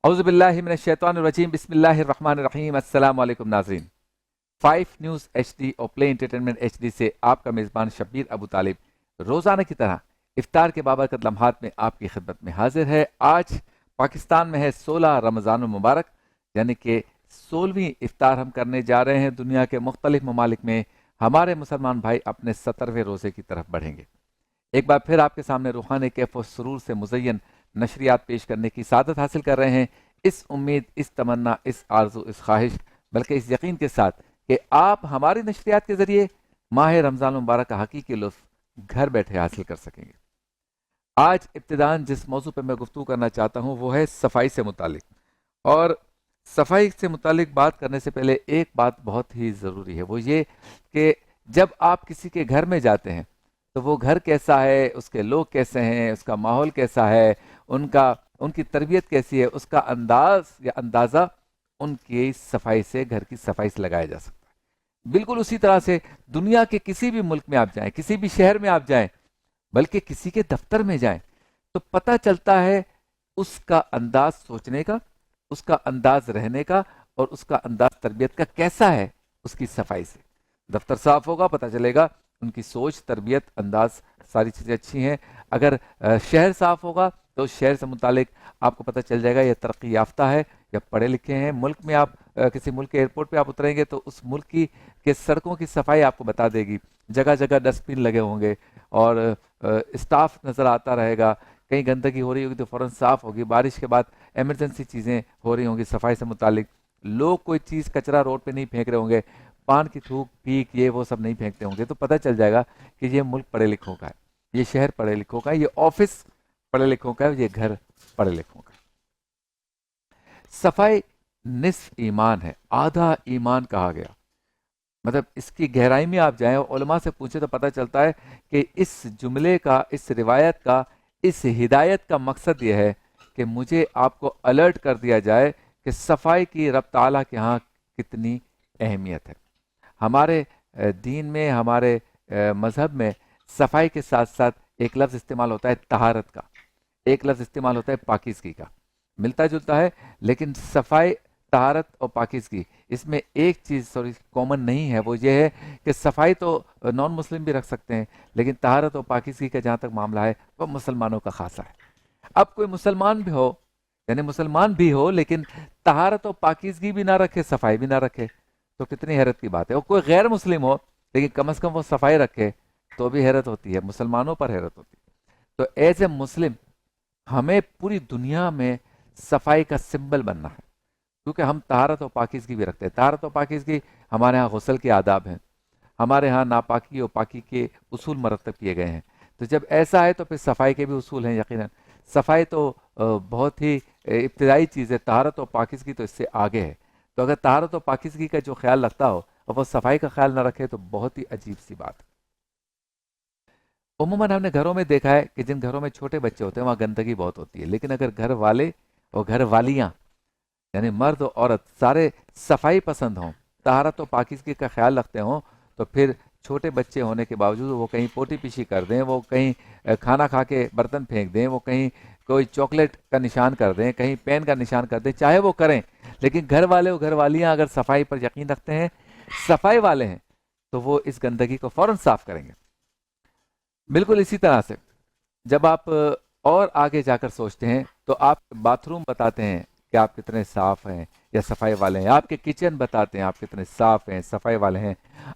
औज़ु बिल्लाहि मिनश शैतानिर रजीम बिस्मिल्लाहिर रहमानिर रहीम। अस्सलाम वालेकुम नाज़रीन। 5 न्यूज़ एचडी और प्ले एंटरटेनमेंट एचडी से आपका मेज़बान शब्बीर अबू तालिब रोज़ाना की तरह इफ्तार के बाबरकत लम्हात में आपकी खिदमत में हाजिर है। आज पाकिस्तान में है 16 रमज़ानुल मुबारक, यानी कि 16वीं इफ्तार हम करने जा रहे हैं। दुनिया के मुख्तलिफ ममालिक में हमारे मुसलमान भाई अपने 17वें रोज़े की तरफ बढ़ेंगे। एक बार फिर आपके सामने रूहानी कैफ और सुरूर से मुज़य्यन नशरियात पेश करने की सादत हासिल कर रहे हैं, इस उम्मीद, इस तमन्ना, इस आरज़ू, इस ख्वाहिश, बल्कि इस यकीन के साथ कि आप हमारी नशरियात के ज़रिए माह रमज़ान मुबारक का हकीकी लुत्फ़ घर बैठे हासिल कर सकेंगे। आज इब्तिदान जिस मौजू पर मैं गुफ्तगू करना चाहता हूँ वो है सफाई से मुतालिक। और सफाई से मुतालिक बात करने से पहले एक बात बहुत ही ज़रूरी है, वो ये कि जब आप किसी के घर में जाते हैं तो वो घर कैसा है, उसके लोग कैसे हैं, उसका माहौल कैसा है, उनकी तरबियत कैसी है, उसका अंदाज या अंदाज़ा उनकी सफाई से, घर की सफाई से लगाया जा सकता है। बिल्कुल उसी तरह से दुनिया के किसी भी मुल्क में आप जाएं, किसी भी शहर में आप जाएं, बल्कि किसी के दफ्तर में जाएं, तो पता चलता है उसका अंदाज सोचने का, उसका अंदाज रहने का और उसका अंदाज तरबियत का कैसा है उसकी सफाई से। दफ्तर साफ होगा, पता चलेगा उनकी सोच, तरबियत, अंदाज, सारी चीज़ें अच्छी हैं। अगर शहर साफ होगा तो शहर से मुतालिक आपको पता चल जाएगा ये तरक्की याफ्ता है या पढ़े लिखे हैं। मुल्क में आप किसी मुल्क के एयरपोर्ट पे आप उतरेंगे तो उस मुल्क की के सड़कों की सफाई आपको बता देगी। जगह जगह डस्टबिन लगे होंगे और स्टाफ नज़र आता रहेगा। कहीं गंदगी हो रही होगी तो फ़ौरन साफ़ होगी। बारिश के बाद एमरजेंसी चीज़ें हो रही होंगी सफाई से मुतालिक। लोग कोई चीज़, कचरा रोड पे नहीं फेंक रहे होंगे, पान की थूक, पीक, ये वो सब नहीं फेंकते होंगे। तो पता चल जाएगा कि ये मुल्क पढ़े लिखों का है, ये शहर पढ़े लिखों का है, ये ऑफिस पढ़े लिखों का है, ये घर पढ़े लिखों का है। सफाई निस्फ ईमान है, आधा ईमान कहा गया। मतलब इसकी गहराई में आप जाएं और उलमा से पूछे तो पता चलता है कि इस जुमले का, इस रिवायत का, इस हिदायत का मकसद यह है कि मुझे आपको अलर्ट कर दिया जाए कि सफाई की रब ताला के यहाँ कितनी अहमियत है। हमारे दीन में, हमारे मज़हब में सफाई के साथ साथ एक लफ्ज़ इस्तेमाल होता है तहारत का, एक लफ्ज़ इस्तेमाल होता है पाकीज़गी का। मिलता जुलता है, लेकिन सफाई, तहारत और पाकीज़गी, इसमें एक चीज़ सॉरी कॉमन नहीं है। वो ये है कि सफाई तो नॉन मुस्लिम भी रख सकते हैं, लेकिन तहारत और पाकीज़गी का जहाँ तक मामला है वो मुसलमानों का खासा है। अब कोई मुसलमान भी हो, यानी मुसलमान भी हो लेकिन तहारत और पाकीज़गी भी ना रखे, सफाई भी ना रखे, तो कितनी हैरत की बात है। और कोई गैर मुस्लिम हो लेकिन कम से कम वो सफाई रखे, तो भी हैरत होती है, मुसलमानों पर हैरत होती है। तो एज ए मुस्लिम हमें पूरी दुनिया में सफाई का सिंबल बनना है, क्योंकि हम तहारत और पाकीज़गी भी रखते हैं। तहारत और पाकीज़गी हमारे यहाँ गुस्ल के आदाब हैं, हमारे यहाँ नापाकी और पाकी के उसूल मरतब किए गए हैं। तो जब ऐसा है तो फिर सफाई के भी उसूल हैं यकीनन। सफाई तो बहुत ही इब्तदाई चीज़ है, तहारत और पाकीज़गी तो इससे आगे है। तो अगर तहारत और पाकीज़गी का जो ख्याल रखता हो और वो सफाई का ख्याल ना रखे तो बहुत ही अजीब सी बात है। उमूमन हमने घरों में देखा है कि जिन घरों में छोटे बच्चे होते हैं वहाँ गंदगी बहुत होती है, लेकिन अगर घर वाले और घर वालियाँ, यानी मर्द और औरत, सारे सफाई पसंद हों, तहारत और पाकीज़गी का ख्याल रखते हों, तो फिर छोटे बच्चे होने के बावजूद वो कहीं पोटी पीछी कर दें, वो कहीं खाना खा के बर्तन फेंक दें, वो कहीं कोई चॉकलेट का निशान कर दें, कहीं पेन का निशान कर दें, चाहे वो करें, लेकिन घर वाले और घर वालियाँ अगर सफाई पर यकीन रखते हैं, सफाई वाले हैं, तो वो इस गंदगी को फौरन साफ करेंगे। बिल्कुल इसी तरह से जब आप और आगे जाकर सोचते हैं तो आप बाथरूम बताते हैं कि आप कितने साफ हैं या सफाई वाले हैं, आपके किचन बताते हैं आप कितने साफ हैं, सफाई वाले हैं,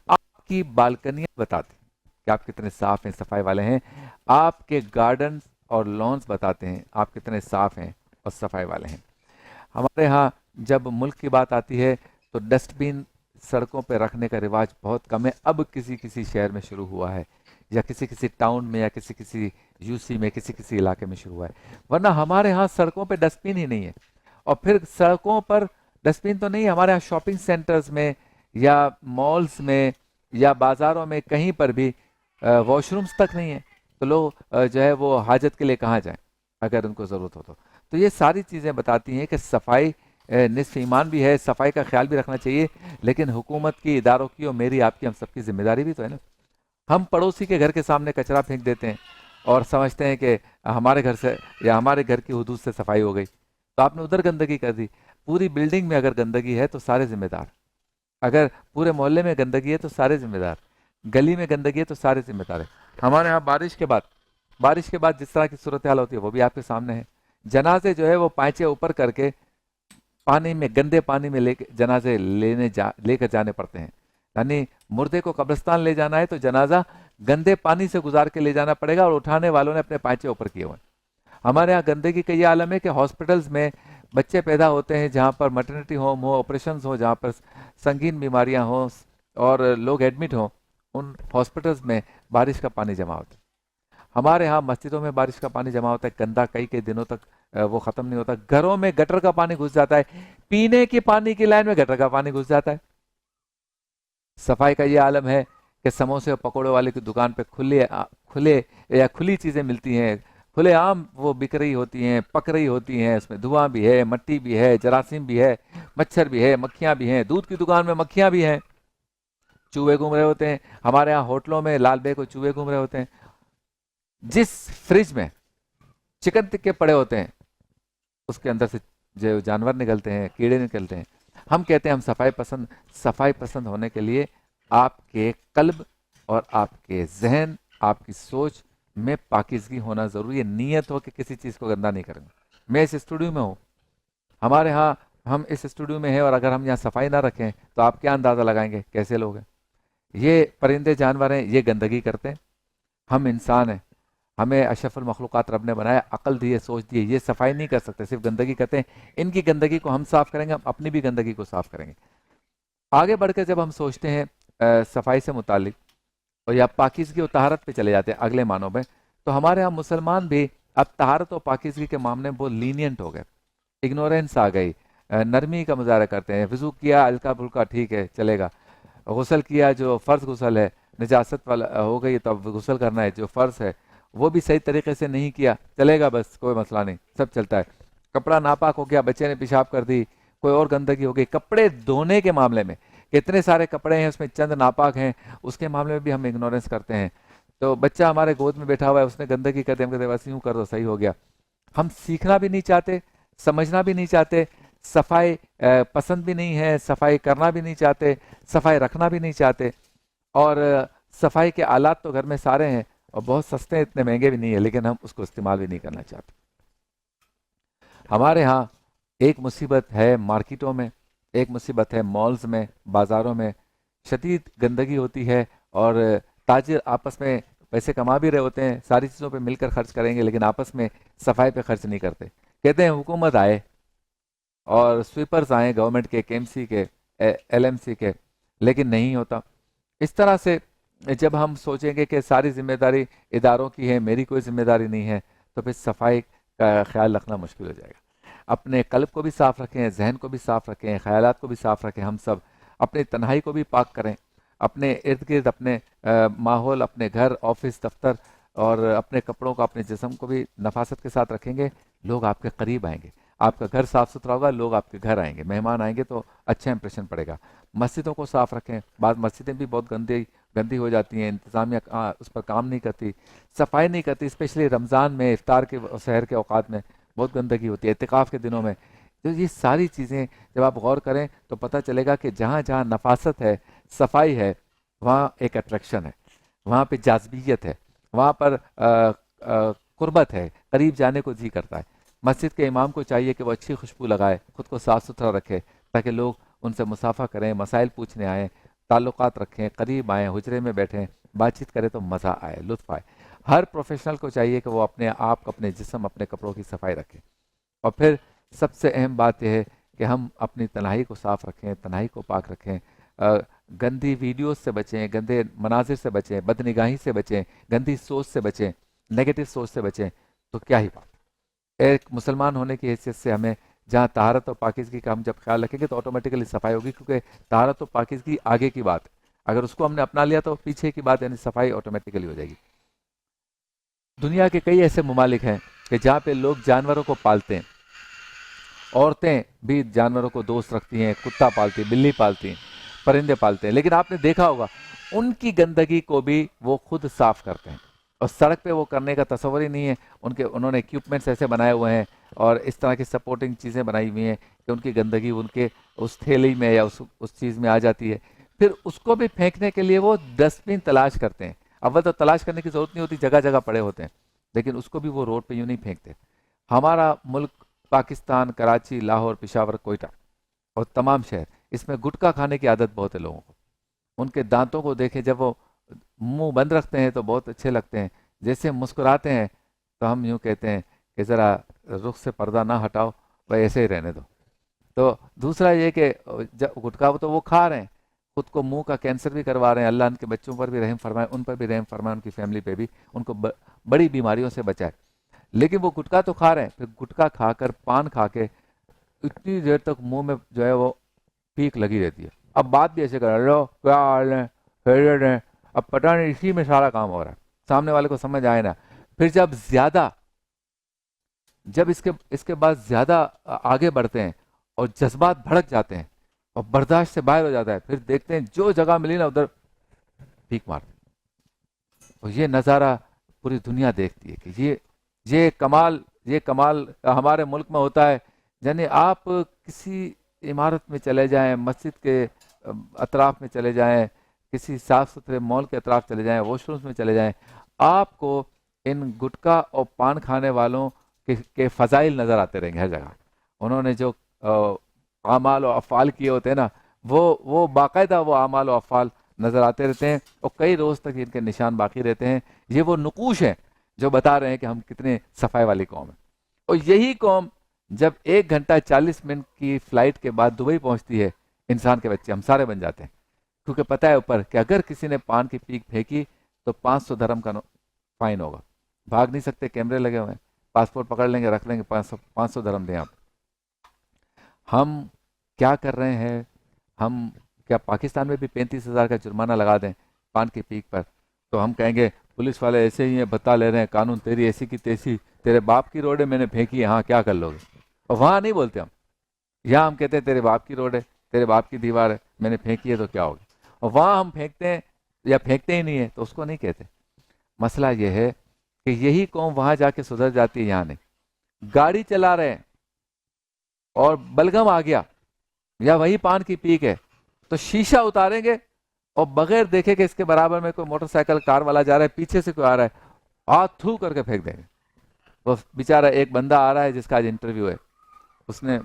आपकी बालकनियां बताते हैं कि आप कितने साफ हैं, सफाई वाले हैं, आपके गार्डन और लॉन्स बताते हैं आप कितने साफ हैं और सफाई वाले हैं। हमारे यहाँ जब मुल्क की बात आती है तो डस्टबिन सड़कों पर रखने का रिवाज बहुत कम है, अब किसी किसी शहर में शुरू हुआ है, या किसी किसी टाउन में, या किसी किसी यूसी में, किसी किसी इलाके में शुरू हुआ है, वरना हमारे यहाँ सड़कों पे डस्टबिन ही नहीं है। और फिर सड़कों पर डस्टबिन तो नहीं, हमारे यहाँ शॉपिंग सेंटर्स में या मॉल्स में या बाज़ारों में कहीं पर भी वॉशरूम्स तक नहीं है। तो लोग जो है वो हाजत के लिए कहाँ जाएं अगर उनको ज़रूरत हो तो ये सारी चीज़ें बताती हैं कि सफाई निस्फ ईमान भी है, सफाई का ख्याल भी रखना चाहिए, लेकिन हुकूमत की, इदारों की और मेरी, आपकी, हम सबकी जिम्मेदारी भी तो है ना। हम पड़ोसी के घर के सामने कचरा फेंक देते हैं और समझते हैं कि हमारे घर से या हमारे घर की हदूद से सफाई हो गई। تو آپ نے ادھر گندگی کر دی. پوری بلڈنگ میں اگر گندگی ہے تو سارے ذمہ دار, اگر پورے محلے میں گندگی ہے تو سارے ذمہ دار, گلی میں گندگی ہے تو سارے ذمہ دار ہیں. ہمارے ہاں بارش کے بعد جس طرح کی صورتحال ہوتی ہے وہ بھی آپ کے سامنے ہے. جنازے جو ہے وہ پائچے اوپر کر کے پانی میں, گندے پانی میں لے کے جنازے لے کر جانے پڑتے ہیں. یعنی مردے کو قبرستان لے جانا ہے تو جنازہ گندے پانی سے گزار کے لے جانا پڑے گا, اور اٹھانے والوں نے اپنے پائچے اوپر کیے ہوئے. ہمارے ہاں گندگی کا یہ عالم ہے کہ ہاسپٹلز میں بچے پیدا ہوتے ہیں, جہاں پر مٹرنٹی ہوم ہو, آپریشنز ہو, جہاں پر سنگین بیماریاں ہوں اور لوگ ایڈمٹ ہوں, ان ہاسپٹلز میں بارش کا پانی جمع ہوتا ہے. ہمارے ہاں مسجدوں میں بارش کا پانی جمع ہوتا ہے, گندا کئی دنوں تک وہ ختم نہیں ہوتا. گھروں میں گٹر کا پانی گھس جاتا ہے, پینے کے پانی کی لائن میں گٹر کا پانی گھس جاتا ہے. صفائی کا یہ عالم ہے کہ سموسے اور پکوڑے والے کی دکان پہ کھلی چیزیں ملتی ہیں, کھلے عام وہ بک رہی ہوتی ہیں, پک رہی ہوتی ہیں, اس میں دھواں بھی ہے, مٹی بھی ہے, جراثیم بھی ہے, مچھر بھی ہے, مکھیاں بھی ہیں. دودھ کی دکان میں مکھیاں بھی ہیں, چوہے گھوم رہے ہوتے ہیں. ہمارے ہاں ہوٹلوں میں لال بے کو چوہے گھوم رہے ہوتے ہیں. جس فریج میں چکن ٹکے پڑے ہوتے ہیں اس کے اندر سے جو جانور نکلتے ہیں, کیڑے نکلتے ہیں. ہم کہتے ہیں ہم صفائی پسند ہونے کے لیے آپ کے قلب اور آپ کے ذہن, آپ کی سوچ میں پاکیزگی ہونا ضروری ہے. نیت ہو کہ کسی چیز کو گندا نہیں کریں گے. میں اس اسٹوڈیو میں ہوں, ہمارے ہاں ہم اس اسٹوڈیو میں ہیں, اور اگر ہم یہاں صفائی نہ رکھیں تو آپ کیا اندازہ لگائیں گے کیسے لوگ ہیں. یہ پرندے جانور ہیں, یہ گندگی کرتے ہیں. ہم انسان ہیں, ہمیں اشرف المخلوقات رب نے بنایا, عقل دی ہے, سوچ دی ہے, یہ صفائی نہیں کر سکتے, صرف گندگی کرتے ہیں. ان کی گندگی کو ہم صاف کریں گے, ہم اپنی بھی گندگی کو صاف کریں گے. آگے بڑھ کے جب ہم سوچتے ہیں صفائی سے متعلق, اور یا پاکیزگی اور طہارت پہ چلے جاتے ہیں اگلے معنوں میں, تو ہمارے ہاں مسلمان بھی اب طہارت اور پاکیزگی کے معاملے میں بہت لینینٹ ہو گئے. اگنورینس آ گئی, نرمی کا مظاہرہ کرتے ہیں. وضو کیا ہلکا پھلکا ٹھیک ہے چلے گا, غسل کیا جو فرض غسل ہے, نجاست والا ہو گئی تو اب غسل کرنا ہے, جو فرض ہے وہ بھی صحیح طریقے سے نہیں کیا چلے گا, بس کوئی مسئلہ نہیں, سب چلتا ہے. کپڑا ناپاک ہو گیا, بچے نے پیشاب کر دی, کوئی اور گندگی ہو گئی. کپڑے دھونے کے معاملے میں کتنے سارے کپڑے ہیں, اس میں چند ناپاک ہیں, اس کے معاملے میں بھی ہم اگنورینس کرتے ہیں. تو بچہ ہمارے گود میں بیٹھا ہوا ہے, اس نے گندگی کر دی, ہم کہتے ہیں بس یوں کر دو صحیح ہو گیا. ہم سیکھنا بھی نہیں چاہتے, سمجھنا بھی نہیں چاہتے, صفائی پسند بھی نہیں ہے, صفائی کرنا بھی نہیں چاہتے, صفائی رکھنا بھی نہیں چاہتے. اور صفائی کے آلات تو گھر میں سارے ہیں, اور بہت سستے, اتنے مہنگے بھی نہیں ہیں, لیکن ہم اس کو استعمال بھی نہیں کرنا چاہتے. ہمارے ہاں ایک مصیبت ہے مارکیٹوں میں, ایک مصیبت ہے مالز میں, بازاروں میں شدید گندگی ہوتی ہے, اور تاجر آپس میں پیسے کما بھی رہے ہوتے ہیں, ساری چیزوں پہ مل کر خرچ کریں گے, لیکن آپس میں صفائی پہ خرچ نہیں کرتے. کہتے ہیں حکومت آئے اور سویپرز آئیں گورنمنٹ کے, کے ایم سی کے, ایل ایم سی کے, لیکن نہیں ہوتا. اس طرح سے جب ہم سوچیں گے کہ ساری ذمہ داری اداروں کی ہے, میری کوئی ذمہ داری نہیں ہے, تو پھر صفائی کا خیال رکھنا مشکل ہو جائے گا. اپنے قلب کو بھی صاف رکھیں, ذہن کو بھی صاف رکھیں, خیالات کو بھی صاف رکھیں. ہم سب اپنی تنہائی کو بھی پاک کریں, اپنے ارد گرد اپنے ماحول, اپنے گھر, آفس, دفتر اور اپنے کپڑوں کو, اپنے جسم کو بھی نفاست کے ساتھ رکھیں گے, لوگ آپ کے قریب آئیں گے. آپ کا گھر صاف ستھرا ہوگا, لوگ آپ کے گھر آئیں گے, مہمان آئیں گے تو اچھا امپریشن پڑے گا. مسجدوں کو صاف رکھیں, بعض مسجدیں بھی بہت گندی ہو جاتی ہیں, انتظامیہ اس پر کام نہیں کرتی, صفائی نہیں کرتی. اسپیشلی رمضان میں, افطار کے سحر کے اوقات میں بہت گندگی ہوتی ہے, اعتکاف کے دنوں میں. تو یہ ساری چیزیں جب آپ غور کریں تو پتہ چلے گا کہ جہاں جہاں نفاست ہے, صفائی ہے, وہاں ایک اٹریکشن ہے, وہاں پہ جاذبیت ہے, وہاں پر قربت ہے, قریب جانے کو جی کرتا ہے. مسجد کے امام کو چاہیے کہ وہ اچھی خوشبو لگائے, خود کو صاف ستھرا رکھے, تاکہ لوگ ان سے مسافہ کریں, مسائل پوچھنے آئیں, تعلقات رکھیں, قریب آئیں, حجرے میں بیٹھیں, بات چیت کریں تو مزہ آئے, لطف آئے. ہر پروفیشنل کو چاہیے کہ وہ اپنے آپ, اپنے جسم, اپنے کپڑوں کی صفائی رکھے. اور پھر سب سے اہم بات یہ ہے کہ ہم اپنی تنہائی کو صاف رکھیں, تنہائی کو پاک رکھیں, گندی ویڈیوز سے بچیں, گندے مناظر سے بچیں, بدنگاہی سے بچیں, گندی سوچ سے بچیں, نیگیٹو سوچ سے بچیں. تو کیا ہی بات. ایک مسلمان ہونے کی حیثیت سے ہمیں جہاں طہارت اور پاکیزگی کا ہم جب خیال رکھیں گے تو آٹومیٹیکلی صفائی ہوگی, کیونکہ طہارت اور پاکیزگی آگے کی بات ہے. اگر اس کو ہم نے اپنا لیا تو پیچھے کی بات, یعنی صفائی آٹومیٹیکلی ہو جائے گی. دنیا کے کئی ایسے ممالک ہیں کہ جہاں پہ لوگ جانوروں کو پالتے ہیں, عورتیں بھی جانوروں کو دوست رکھتی ہیں, کتا پالتی ہیں, بلی پالتی ہیں, پرندے پالتے ہیں, لیکن آپ نے دیکھا ہوگا ان کی گندگی کو بھی وہ خود صاف کرتے ہیں, اور سڑک پہ وہ کرنے کا تصور ہی نہیں ہے. انہوں نے اکوپمنٹس ایسے بنائے ہوئے ہیں, اور اس طرح کی سپورٹنگ چیزیں بنائی ہوئی ہیں کہ ان کی گندگی ان کے اس تھیلی میں یا اس چیز میں آ جاتی ہے. پھر اس کو بھی پھینکنے کے لیے وہ ڈسٹ بن تلاش کرتے ہیں. اول تو تلاش کرنے کی ضرورت نہیں ہوتی, جگہ جگہ پڑے ہوتے ہیں, لیکن اس کو بھی وہ روڈ پہ یوں نہیں پھینکتے. ہمارا ملک پاکستان, کراچی, لاہور, پشاور, کوئٹہ اور تمام شہر, اس میں گٹکا کھانے کی عادت بہت ہے لوگوں کو. ان کے دانتوں کو دیکھیں, جب وہ منہ بند رکھتے ہیں تو بہت اچھے لگتے ہیں, جیسے مسکراتے ہیں تو ہم یوں کہتے ہیں کہ ذرا رخ سے پردہ نہ ہٹاؤ, وہ ایسے ہی رہنے دو. تو دوسرا یہ کہ گٹکا تو وہ کھا رہے ہیں, خود کو منہ کا کینسر بھی کروا رہے ہیں. اللہ ان کے بچوں پر بھی رحم فرمائے, ان پر بھی رحم فرمائے, ان کی فیملی پہ بھی, ان کو بڑی بیماریوں سے بچائے. لیکن وہ گٹکا تو کھا رہے ہیں, پھر گٹکا کھا کر, پان کھا کے اتنی دیر تک منہ میں جو ہے وہ پیک لگی رہتی ہے. اب بات بھی ایسے کر رہے ہو, کیا حال ہے, خیریت ہے, اب پتہ نہیں اسی میں سارا کام ہو رہا ہے, سامنے والے کو سمجھ آئے نا. پھر جب اس کے بعد زیادہ آگے بڑھتے ہیں اور جذبات بھڑک جاتے ہیں اور برداشت سے باہر ہو جاتا ہے, پھر دیکھتے ہیں جو جگہ ملی نا ادھر پیک مارتے. اور یہ نظارہ پوری دنیا دیکھتی ہے کہ یہ کمال ہمارے ملک میں ہوتا ہے. یعنی آپ کسی عمارت میں چلے جائیں, مسجد کے اطراف میں چلے جائیں, کسی صاف ستھرے مال کے اطراف چلے جائیں, واش رومز میں چلے جائیں, آپ کو ان گٹکا اور پان کھانے والوں کے فضائل نظر آتے رہیں گے ہر جگہ. انہوں نے جو اعمال و افعال کیے ہوتے ہیں نا, وہ باقاعدہ وہ اعمال و افعال نظر آتے رہتے ہیں, اور کئی روز تک ان کے نشان باقی رہتے ہیں. یہ وہ نقوش ہیں جو بتا رہے ہیں کہ ہم کتنے صفائی والی قوم ہیں. اور یہی قوم جب 1 گھنٹہ 40 منٹ کی فلائٹ کے بعد دبئی پہنچتی ہے, انسان کے بچے ہم سارے بن جاتے ہیں, کیونکہ پتہ ہے اوپر کہ اگر کسی نے پان کی پیک پھینکی تو 500 درہم کا فائن ہوگا. بھاگ نہیں سکتے, کیمرے لگے ہوئے ہیں, پاسپورٹ پکڑ لیں گے, رکھ لیں گے, 500 درہم دیں آپ. ہم کیا کر رہے ہیں؟ ہم کیا پاکستان میں بھی 35,000 کا جرمانہ لگا دیں پان کی پیک پر, تو ہم کہیں گے پولیس والے ایسے ہی ہیں, بتا لے رہے ہیں قانون, تیری ایسی کی تیسی, تیرے باپ کی روڈ ہے, میں نے پھینکی ہے, ہاں کیا کر لو گے. اور وہاں نہیں بولتے ہم, یہاں ہم کہتے ہیں تیرے باپ کی روڈ ہے, تیرے باپ کی دیوار ہے, میں نے پھینکی ہے تو کیا ہوگا. اور وہاں ہم پھینکتے ہیں یا پھینکتے ہی نہیں ہیں تو اس کو نہیں کہتے. مسئلہ یہ ہے کہ یہی قوم وہاں جا کے سدھر جاتی ہے, یہاں نہیں. گاڑی چلا رہے ہیں اور بلغم آ گیا یا وہی پان کی پیک ہے, تو شیشہ اتاریں گے اور بغیر دیکھے کہ اس کے برابر میں کوئی موٹر سائیکل کار والا جا رہا ہے, پیچھے سے کوئی آ رہا ہے, ہاتھ تھو کر کے پھینک دیں گے. وہ بیچارہ ایک بندہ آ رہا ہے جس کا آج انٹرویو ہے, اس نے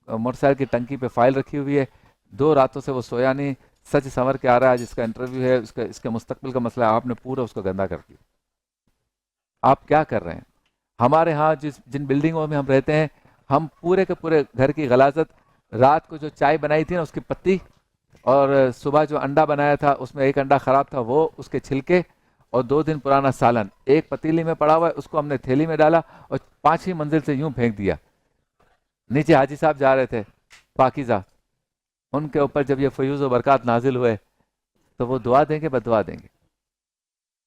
موٹر سائیکل کی ٹنکی پہ فائل رکھی ہوئی ہے, 2 راتوں سے وہ سویا نہیں, سچ سنور کے آ رہا ہے, جس کا انٹرویو ہے, اس کے مستقبل کا مسئلہ ہے, آپ نے پورا اس کو گندا کر دیا. آپ کیا کر رہے ہیں؟ ہمارے ہاں جن بلڈنگوں میں ہم رہتے ہیں, ہم پورے کے پورے گھر کی غلاظت, رات کو جو چائے بنائی تھی نا اس کی پتی, اور صبح جو انڈا بنایا تھا اس میں ایک انڈا خراب تھا, وہ اس کے چھلکے, اور 2 دن پرانا سالن ایک پتیلی میں پڑا ہوا ہے, اس کو ہم نے تھیلی میں ڈالا اور 5ویں منزل سے یوں پھینک دیا. نیچے حاجی صاحب جا رہے تھے پاکیزہ, ان کے اوپر جب یہ فیوز و برکات نازل ہوئے تو وہ دعا دیں گے, بددعا دیں گے.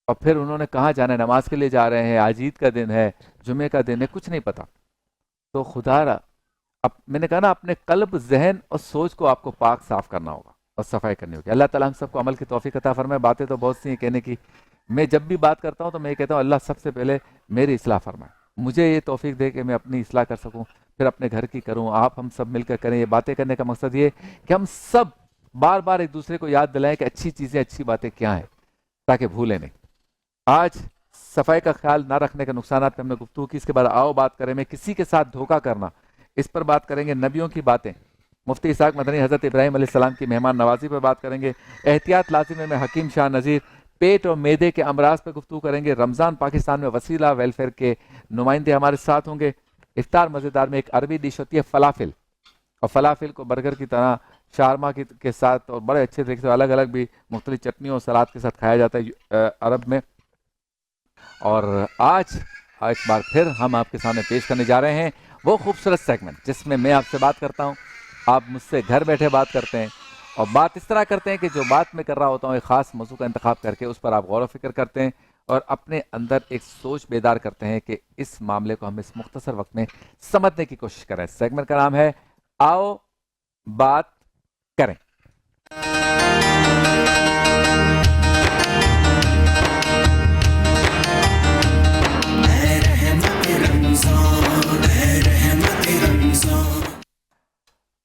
اور پھر انہوں نے کہاں جانا ہے, نماز کے لیے جا رہے ہیں, آج عید کا دن ہے, جمعے کا دن ہے, کچھ نہیں پتا. تو خدا را, اب میں نے کہا نا, اپنے قلب, ذہن اور سوچ کو آپ کو پاک صاف کرنا ہوگا اور صفائی کرنی ہوگی. اللہ تعالیٰ ہم سب کو عمل کی توفیق عطا فرمائے. باتیں تو بہت سی ہیں کہنے کی, میں جب بھی بات کرتا ہوں تو میں یہ کہتا ہوں اللہ سب سے پہلے میری اصلاح فرمائے, مجھے یہ توفیق دے کہ میں اپنی اصلاح کر سکوں, پھر اپنے گھر کی کروں, آپ ہم سب مل کر کریں. یہ باتیں کرنے کا مقصد یہ کہ ہم سب بار بار ایک دوسرے کو یاد دلائیں کہ اچھی چیزیں, اچھی باتیں کیا ہیں, تاکہ بھولیں نہیں. آج صفائی کا خیال نہ رکھنے کے نقصانات پہ ہم نے گفتگو کی, اس کے بعد آؤ بات کریں میں کسی کے ساتھ دھوکہ کرنا, اس پر بات کریں گے. نبیوں کی باتیں, مفتی اسحاق مدنی حضرت ابراہیم علیہ السلام کی مہمان نوازی پر بات کریں گے. احتیاط لازم ہے میں حکیم شاہ نذیر, پیٹ اور معدے کے امراض پر گفتگو کریں گے. رمضان پاکستان میں وسیلہ ویلفیئر کے نمائندے ہمارے ساتھ ہوں گے. افطار مزیدار میں ایک عربی ڈش ہوتی ہے فلافل, اور فلافل کو برگر کی طرح شارما کے ساتھ اور بڑے اچھے طریقے سے الگ الگ بھی مختلف چٹنیوں اور سلاد کے ساتھ کھایا جاتا ہے عرب میں. اور آج ایک بار پھر ہم آپ کے سامنے پیش کرنے جا رہے ہیں وہ خوبصورت سیگمنٹ جس میں آپ سے بات کرتا ہوں, آپ مجھ سے گھر بیٹھے بات کرتے ہیں, اور بات اس طرح کرتے ہیں کہ جو بات میں کر رہا ہوتا ہوں ایک خاص موضوع کا انتخاب کر کے اس پر آپ غور و فکر کرتے ہیں اور اپنے اندر ایک سوچ بیدار کرتے ہیں کہ اس معاملے کو ہم اس مختصر وقت میں سمجھنے کی کوشش کریں. سیگمنٹ کا نام ہے آؤ بات کریں.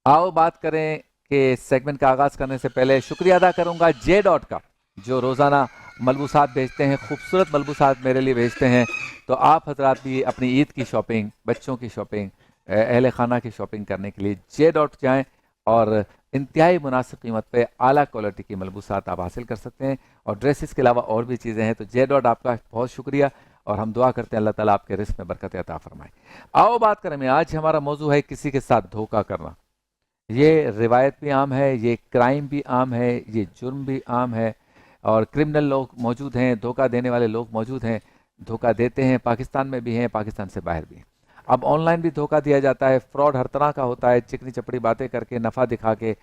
आओ बात करें कि सेगमेंट का आगाज करने से पहले शुक्रिया अदा करूंगा जे डॉट का, जो रोज़ाना मलबूसात भेजते हैं, खूबसूरत मलबूसात मेरे लिए भेजते हैं। तो आप हजरात भी अपनी ईद की शॉपिंग, बच्चों की शॉपिंग, अहल खाना की शॉपिंग करने के लिए जे डॉट जाएँ और इंतहाई मुनासिब कीमत पे आला क्वालिटी की मलबूसात आप हासिल कर सकते हैं। और ड्रेसेस के अलावा और भी चीज़ें हैं। तो जे डॉट आपका बहुत शुक्रिया और हम दुआ करते हैं अल्लाह ताला आपके रिस्क में बरकत अता फरमाए। आओ बात करें, मैं आज हमारा मौजू है किसी के साथ धोखा करना। ये रिवायत भी आम है, ये क्राइम भी आम है, ये जुर्म भी आम है और क्रिमिनल लोग मौजूद हैं, धोखा देने वाले लोग मौजूद हैं, धोखा देते हैं। पाकिस्तान में भी हैं, पाकिस्तान से बाहर भी हैं। अब ऑनलाइन भी धोखा दिया जाता है, फ्रॉड हर तरह का होता है, चिकनी चपड़ी बातें करके, नफ़ा दिखा के,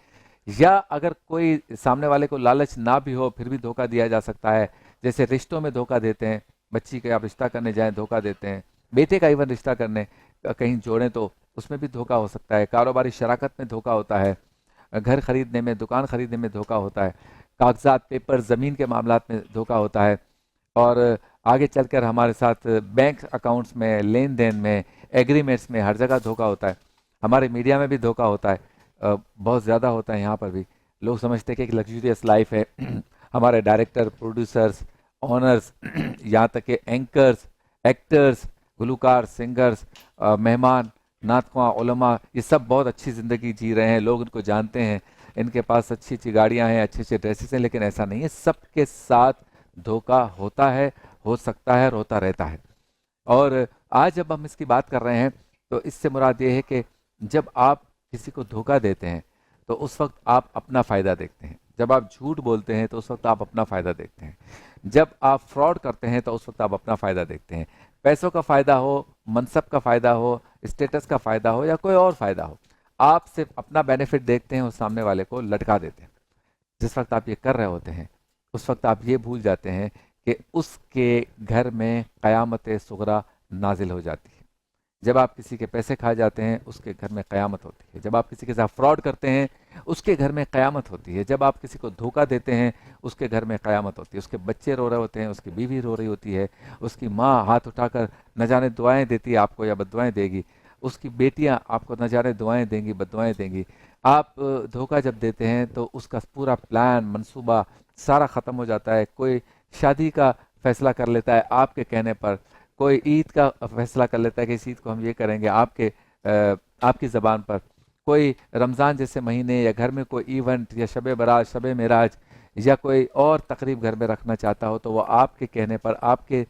या अगर कोई सामने वाले को लालच ना भी हो फिर भी धोखा दिया जा सकता है। जैसे रिश्तों में धोखा देते हैं, बच्ची का आप रिश्ता करने जाएं धोखा देते हैं, बेटे का इवन रिश्ता करने कहीं जोड़ें तो उसमें भी धोखा हो सकता है। कारोबारी शराकत में धोखा होता है, घर खरीदने में, दुकान खरीदने में धोखा होता है, कागजात पेपर ज़मीन के मामलात में धोखा होता है और आगे चलकर हमारे साथ बैंक अकाउंट्स में, लेन देन में, एग्रीमेंट्स में हर जगह धोखा होता है। हमारे मीडिया में भी धोखा होता है, बहुत ज़्यादा होता है। यहाँ पर भी लोग समझते हैं कि एक लग्जूरियस लाइफ है। हमारे डायरेक्टर, प्रोड्यूसर्स, ऑनर्स, यहाँ तक कि एंकर्स, एक्टर्स, गुलूकार, सिंगर्स, मेहमान, नातख्वां, उलमा, ये सब बहुत अच्छी ज़िंदगी जी रहे हैं, लोग इनको जानते हैं, इनके पास अच्छी अच्छी गाड़ियाँ हैं, अच्छे अच्छे ड्रेसेस हैं, लेकिन ऐसा नहीं है। सबके साथ धोखा होता है, हो सकता है और होता रहता है। और आज जब हम इसकी बात कर रहे हैं तो इससे मुराद ये है कि जब आप किसी को धोखा देते हैं तो उस वक्त आप अपना फ़ायदा देखते हैं, जब आप झूठ बोलते हैं तो उस वक्त आप अपना फ़ायदा देखते हैं, जब आप फ्रॉड करते हैं तो उस वक्त आप अपना फ़ायदा देखते हैं। पैसों का फ़ायदा हो, मनसब का फ़ायदा हो, स्टेटस का फ़ायदा हो या कोई और फ़ायदा हो, आप सिर्फ अपना बेनिफिट देखते हैं और सामने वाले को लटका देते हैं। जिस वक्त आप ये कर रहे होते हैं उस वक्त आप ये भूल जाते हैं कि उसके घर में क़यामत सुगरा नाजिल हो जाती है। जब आप किसी के पैसे खा जाते हैं उसके घर में क़यामत होती है। जब आप किसी के साथ फ्रॉड करते हैं उसके घर में क़यामत होती है। जब आप किसी को धोखा देते हैं उसके घर में क़यामत होती है। उसके बच्चे रो रहे होते हैं, उसकी बीवी रो रही होती है, उसकी माँ हाथ उठाकर न जाने दुआएं देती है आपको या बद्दुआएं देगी, उसकी बेटियां आपको न जाने दुआएं देंगी बद्दुआएं देंगी। आप धोखा जब देते हैं तो उसका पूरा प्लान, मंसूबा सारा ख़त्म हो जाता है। कोई शादी का फैसला कर लेता है आपके कहने पर, कोई ईद का फैसला कर लेता है कि इस ईद को हम ये करेंगे आपकी ज़बान पर, कोई रमज़ान जैसे महीने या घर में कोई इवेंट या शब बरात, शब मेराज या कोई और तकरीब घर में रखना चाहता हो तो वो आपके कहने पर, आपके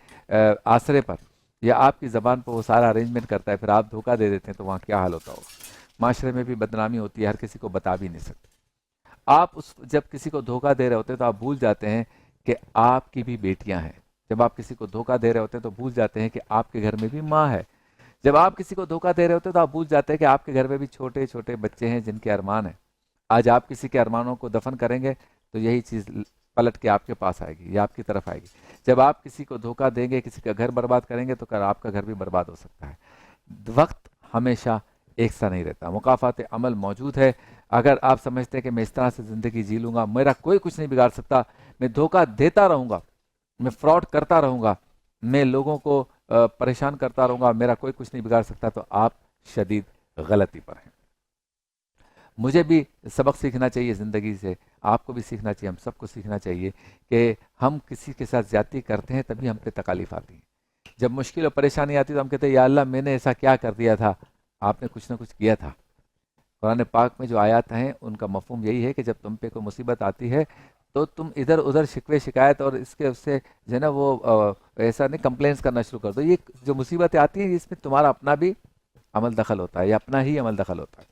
आसरे पर या आपकी ज़बान पर वो सारा अरेंजमेंट करता है, फिर आप धोखा दे देते हैं तो वहाँ क्या हाल होता होगा। माशरे में भी बदनामी होती है, हर किसी को बता भी नहीं सकते। आप उस जब किसी को धोखा दे रहे होते हैं तो आप भूल जाते हैं कि आपकी भी बेटियां हैं। जब आप किसी को धोखा दे रहे होते हैं तो भूल जाते हैं कि आपके घर में भी माँ है। जब आप किसी को धोखा दे रहे होते हैं तो आप भूल जाते हैं कि आपके घर में भी छोटे छोटे बच्चे हैं जिनके अरमान हैं। आज आप किसी के अरमानों को दफन करेंगे तो यही चीज़ पलट के आपके पास आएगी या आपकी तरफ आएगी। जब आप किसी को धोखा देंगे, किसी का घर बर्बाद करेंगे तो कल आपका घर भी बर्बाद हो सकता है। वक्त हमेशा एक सा नहीं रहता, मुकाफात अमल मौजूद है। अगर आप समझते हैं कि मैं इस तरह से ज़िंदगी जी लूँगा, मेरा कोई कुछ नहीं बिगाड़ सकता, मैं धोखा देता रहूँगा, मैं फ्रॉड करता रहूँगा, मैं लोगों को परेशान करता रहूँगा, मेरा कोई कुछ नहीं बिगाड़ सकता, तो आप शदीद गलती पर हैं। मुझे भी सबक सीखना चाहिए ज़िंदगी से, आपको भी सीखना चाहिए, हम सबको सीखना चाहिए कि हम किसी के साथ ज़्यादती करते हैं तभी हम पे तकालीफ आती है। जब मुश्किल और परेशानी आती है तो हम कहते हैं या अल्लाह मैंने ऐसा क्या कर दिया था, आपने कुछ ना कुछ किया था। कुरान पाक में जो आयत हैं उनका मफहूम यही है कि जब तुम पे कोई मुसीबत आती है तो तुम इधर उधर शिकवे शिकायत और इसके उससे जो है ना वो ऐसा नहीं कंप्लेंट्स करना शुरू कर दो। ये जो मुसीबतें आती हैं इसमें तुम्हारा अपना भी अमल दखल होता है या अपना ही अमल दखल होता है।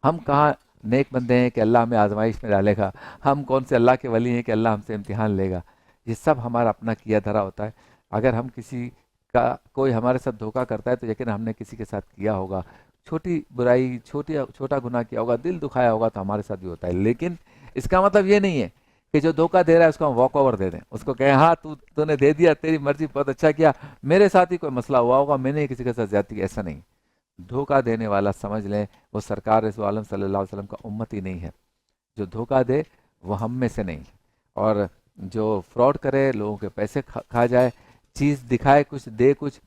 हम कहाँ नेक बंदे हैं कि अल्लाह हमें आजमाइश में डालेगा, हम कौन से अल्लाह के वली हैं कि अल्लाह हमसे इम्तिहान लेगा। ये सब हमारा अपना किया धरा होता है। अगर हम किसी का कोई हमारे साथ धोखा करता है तो यकीन हमने किसी के साथ किया होगा, छोटी बुराई, छोटा गुनाह किया होगा, दिल दुखाया होगा, तो हमारे साथ भी होता है। लेकिन इसका मतलब ये नहीं है कि जो धोखा दे रहा है उसको हम वॉक ओवर दे दें, उसको कहें हाँ तूने दे दिया, तेरी मर्जी, बहुत अच्छा किया, मेरे साथ ही कोई मसला हुआ होगा, मैंने किसी के साथ ज्यादती की। ऐसा नहीं। धोखा देने वाला समझ लें वो सरकार रसूल आलम सल्लल्लाहु अलैहि वसल्लम का उम्मत ही नहीं है। जो धोखा दे वो हम में से नहीं। और जो फ्रॉड करे, लोगों के पैसे खा जाए, चीज़ दिखाए कुछ, दे कुछ,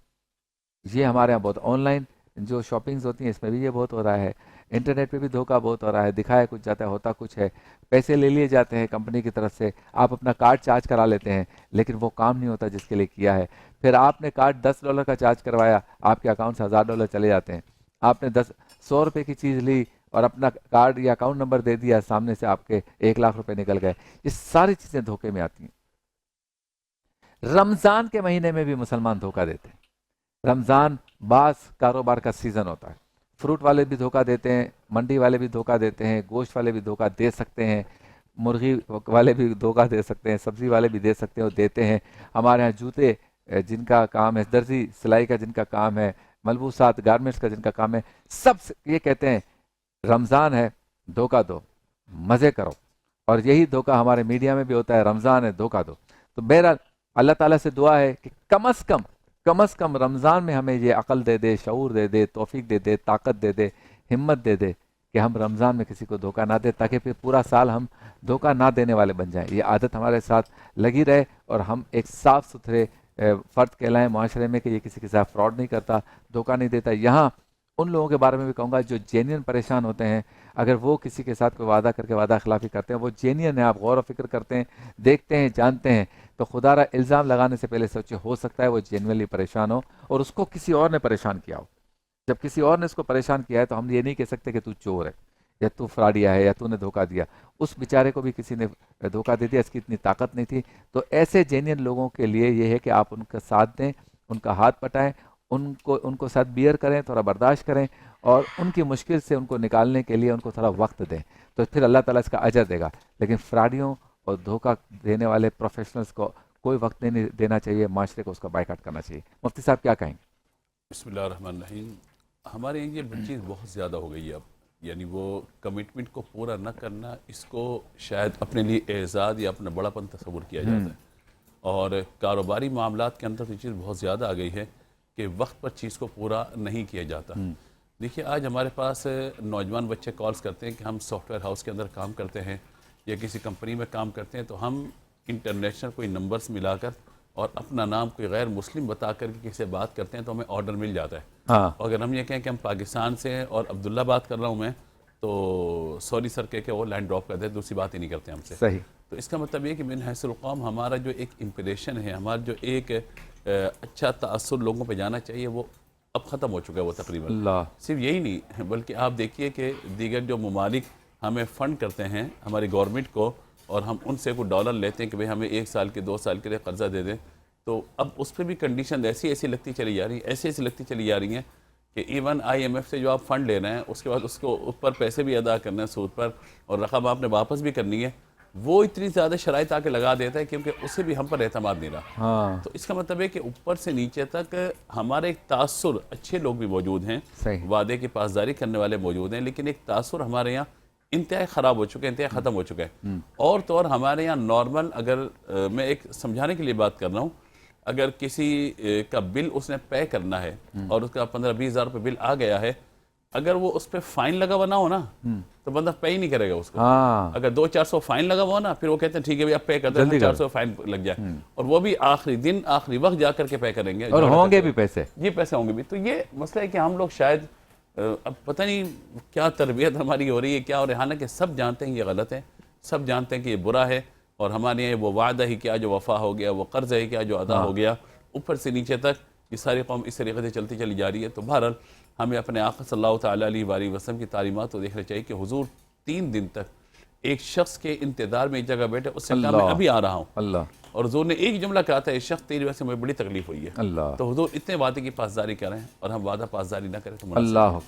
ये हमारे यहाँ बहुत ऑनलाइन जो शॉपिंग्स होती हैं इसमें भी ये बहुत हो रहा है। इंटरनेट पे भी धोखा बहुत हो रहा है, दिखाया कुछ जाता है, होता कुछ है, पैसे ले लिए जाते हैं कंपनी की तरफ से, आप अपना कार्ड चार्ज करा लेते हैं, लेकिन वो काम नहीं होता जिसके लिए किया है। फिर आपने कार्ड $10 का चार्ज करवाया, आपके अकाउंट से $1000 चले जाते हैं। आपने 100 रुपये की चीज़ ली और अपना कार्ड या अकाउंट नंबर दे दिया, सामने से आपके 1 लाख रुपए निकल गए। ये सारी चीज़ें धोखे में आती हैं। रमज़ान के महीने में भी मुसलमान धोखा देते हैं। रमज़ान बास कारोबार का सीज़न होता है, फ्रूट वाले भी धोखा देते हैं, मंडी वाले भी धोखा देते हैं, गोश्त वाले भी धोखा दे सकते हैं, मुर्गी वाले भी धोखा दे सकते हैं, सब्जी वाले भी दे सकते हैं और देते हैं। हमारे यहाँ जूते जिनका काम है, दर्जी सिलाई का जिनका काम है, मलबूसात गारमेंट्स का जिनका काम है, सब ये कहते हैं रमज़ान है, धोखा दो, मज़े करो। और यही धोखा हमारे मीडिया में भी होता है, रमज़ान है, धोखा दो। तो बहरहाल अल्लाह ताला से दुआ है कि कम अज़ कम रमज़ान में हमें ये अक़ल दे दे, शऊर दे दे, तौफीक दे दे, ताकत दे दे, हिम्मत दे दे कि हम रमज़ान में किसी को धोखा ना दे, ताकि फिर पूरा साल हम धोखा ना देने वाले बन जाएं। ये आदत हमारे साथ लगी रहे और हम एक साफ़ सुथरे फ़र्द कहलाएं माशरे में कि ये किसी के साथ फ्रॉड नहीं करता, धोखा नहीं देता। यहाँ उन लोगों के बारे में भी कहूँगा जो जेन्युइन परेशान होते हैं, अगर वो किसी के साथ कोई वादा करके वादा खिलाफी करते हैं, वो जेन्युइन है, आप गौर व फिक्र करते हैं, देखते हैं, जानते हैं, तो खुदारा इल्ज़ाम लगाने से पहले सोचे, हो सकता है वो जेन्युइनली परेशान हो और उसको किसी और ने परेशान किया हो। जब किसी और ने उसको परेशान किया है तो हम ये नहीं कह सकते कि तू चोर है या तू फ्रॉडिया है या तूने धोखा दिया। उस बेचारे को भी किसी ने धोखा दे दिया, इसकी इतनी ताकत नहीं थी। तो ऐसे जेन्युइन लोगों के लिए ये है कि आप उनका साथ दें, उनका हाथ पटाएं, उनको साथ बियर करें, थोड़ा बर्दाश्त करें और उनकी मुश्किल से उनको निकालने के लिए उनको थोड़ा वक्त दें, तो फिर अल्लाह ताला इसका अजर देगा। लेकिन फ्रॉडियों और धोखा देने वाले प्रोफेशनल्स को कोई वक्त नहीं देना चाहिए, माशरे को उसका बायकॉट करना चाहिए। मुफ्ती साहब क्या कहेंगे? बिस्मिल्लाहिर्रहमानिर्रहीम। हमारे यहाँ ये चीज़ बहुत ज़्यादा हो गई है अब, यानी वो कमिटमेंट को पूरा न करना, इसको शायद अपने लिए एजाज़ या अपना बड़ापन तस्वुर किया जाता है। और कारोबारी मामलात के अंदर तो ये चीज़ बहुत ज़्यादा आ गई है कि वक्त पर चीज़ को पूरा नहीं किया जाता। देखिए, आज हमारे पास नौजवान बच्चे कॉल्स करते हैं कि हम सॉफ्टवेयर हाउस के अंदर काम करते हैं या किसी कंपनी में काम करते हैं, तो हम इंटरनेशनल कोई नंबर्स मिलाकर और अपना नाम कोई गैर मुस्लिम बता कर के किसी से बात करते हैं तो हमें ऑर्डर मिल जाता है। हाँ। और अगर हम ये कहें कि हम पाकिस्तान से हैं और अब्दुल्ला बात कर रहा हूँ मैं, तो सॉरी सर कह के वो लाइन ड्रॉप कर देते, दूसरी बात ही नहीं करते हमसे। सही। तो इसका मतलब ये कि मिन हैसुल क़ौम हमारा जो एक इम्प्रेशन है, हमारा जो एक अच्छा तासुर लोगों पे जाना चाहिए, वो अब ख़त्म हो चुका है। वो तकरीबन सिर्फ यही नहीं बल्कि आप देखिए कि दीगर जो ममालिक हमें फ़ंड करते हैं हमारी गवर्नमेंट को, और हम उनसे कुछ डॉलर लेते हैं कि भाई हमें 1 साल के 2 साल के लिए कर्जा दे दें, तो अब उस पर भी कंडीशन ऐसी लगती चली जा रही हैं, ऐसी लगती चली जा रही हैं कि इवन IMF से जो आप फ़ंड ले रहे हैं उसके बाद उसको ऊपर पैसे भी अदा करना है सूद पर, और रकम आपने वापस भी करनी है, वो इतनी ज़्यादा शराइत आके लगा देता है क्योंकि उससे भी हम पर एतमाद नहीं रहा। हाँ। तो इसका मतलब है कि ऊपर से नीचे तक हमारे एक तासुर, अच्छे लोग भी मौजूद हैं, वादे की पासदारी करने वाले मौजूद हैं, लेकिन एक तासुर हमारे यहाँ इंतहाई ख़राब हो चुके हैं, इंतहाई ख़त्म हो चुका है। और तो और हमारे यहाँ नॉर्मल, अगर मैं एक समझाने के लिए बात कर रहा हूँ, अगर किसी का बिल उसने पे करना है और उसका 15-20 हज़ार रुपये बिल आ गया है, अगर वो उस पर फाइन लगा हुआ ना हो ना, तो बंदा पे ही नहीं करेगा उसको। हाँ। अगर 200-400 फाइन लगा हुआ ना, फिर वो कहते हैं ठीक है भैया पे कर दो, 400 फाइन लग जाए, और वो भी आखिरी दिन आखिरी वक्त जा करके पे करेंगे, और होंगे भी पैसे, ये पैसे होंगे भी। तो ये मसला है कि हम लोग शायद अब पता नहीं क्या तरबियत हमारी हो रही है, क्या हो रहा है। हालांकि सब जानते हैं ये गलत है, सब जानते हैं कि ये बुरा है, और हमारे यहाँ वो वादा ही क्या जो वफ़ा हो गया, वो कर्ज़ है क्या जो अदा हो गया, ऊपर से नीचे तक ये सारी कौम इस तरीके से चलती चली जा रही है। तो बहरहाल हमें अपने आक़ा सल्लल्लाहु तआला अलैहि वसल्लम की तालीमात को देखना चाहिए कि हुजूर 3 दिन तक एक शख्स के इंतज़ार में एक जगह बैठे, उससे कहा मैं अभी आ रहा हूँ, और हुजूर ने एक जुमला कहा था, इस शख्स तेरी वजह से मुझे बड़ी तकलीफ हुई है। तो हुजूर इतने वादे की पासदारी करें और हम वादा पासदारी ना करें तो अल्लाह